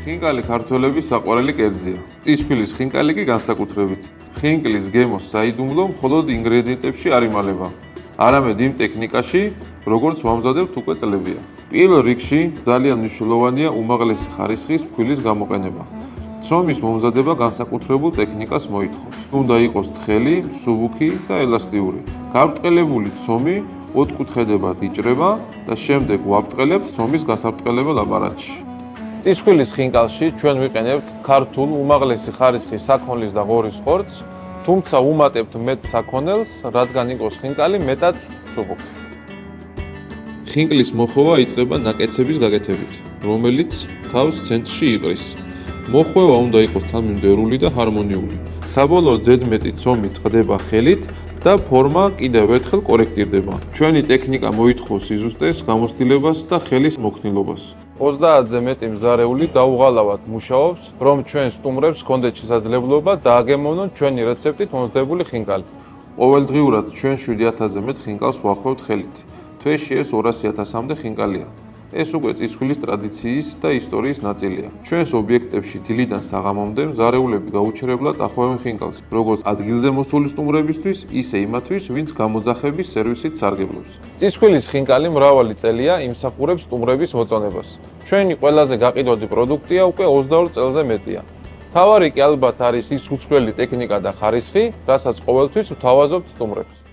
ხინკალი ქართველების საყვარელი კერძია. წისქვილის ხინკალი კი განსაკუთრებით. ხინკლის გემოს საიდუმლო მხოლოდ ინგრედიენტებში არ იმალება, არამედ იმ ტექნიკაში, როგორც ვამზადებთ უკვე წლებია. პირველ რიგში ძალიან მნიშვნელოვანია უმაღლესი ხარისხის ფქვილის გამოყენება. ცომის მომზადება განსაკუთრებულ ტექნიკას მოითხოვს. უნდა იყოს თხელი, მსუბუქი და ელასტიური. გაბრტყელებული ცომი ოთხკუთხედებად იჭრება და შემდეგ ვაბრტყელებთ ცომის გასაბრტყელებელ აპარატში. წისქვილის ხინკალში ჩვენ ვიყენებთ ქართულ უმაღლესი ხარისხის საქონლის და ღორის ხორცს, თუმცა უმატებთ მეტ საქონელს, რადგან იყოს ხინკალი მეტად მსუბუქი. ხინკლის მოხვევა იწყება ნაკეცების გაკეთებით, რომელიც თავს ცენტრში იყრის. მოხვევა უნდა იყოს თანმიმდევრული და ჰარმონიული. საბოლოოდ ზედმეტი ცომი წყდება ხელით და ფორმა კიდევ ერთხელ კორექტირდება. ჩვენი ტექნიკა მოითხოვს სიზუსტეს, გამოცდილებას და ხელის მოქნილობას. 30-ზე მეტი მზარეული დაუღალავად მუშაობს, რომ ჩვენ სტუმრებს ჰქონდეთ შესაძლებლობა დააგემოვნონ ჩვენი რეცეპტით მომზადებული ხინკალი. ყოველდღიურად ჩვენ 7000-ზე მეტ ხინკალს ვახვევთ ხელით. თვეში ეს 200.000-მდე ხინკალია. ეს უკვე წისქვილის ტრადიციის და ისტორიის ნაწილია. ჩვენს ობიექტებში დილიდან საღამომდე მზარეულები გაუჩერებლად ახვევენ ხინკალს, როგორც ადგილზე მოსული სტუმრებისთვის, ისე იმათთვის, ვინც გამოძახების სერვისით სარგებლობს. წისქვილის ხინკალი მრავალი წელია იმსახურებს სტუმრების მოწონებას. ჩვენი ყველაზე გაყიდვადი პროდუქტია უკვე 22 წელზე მეტია. მთავარი კი ალბათ არის ის უცვლელი ტექნიკა და ხარისხი, რასაც ყოველთვის ვთავაზობთ სტუმრებს.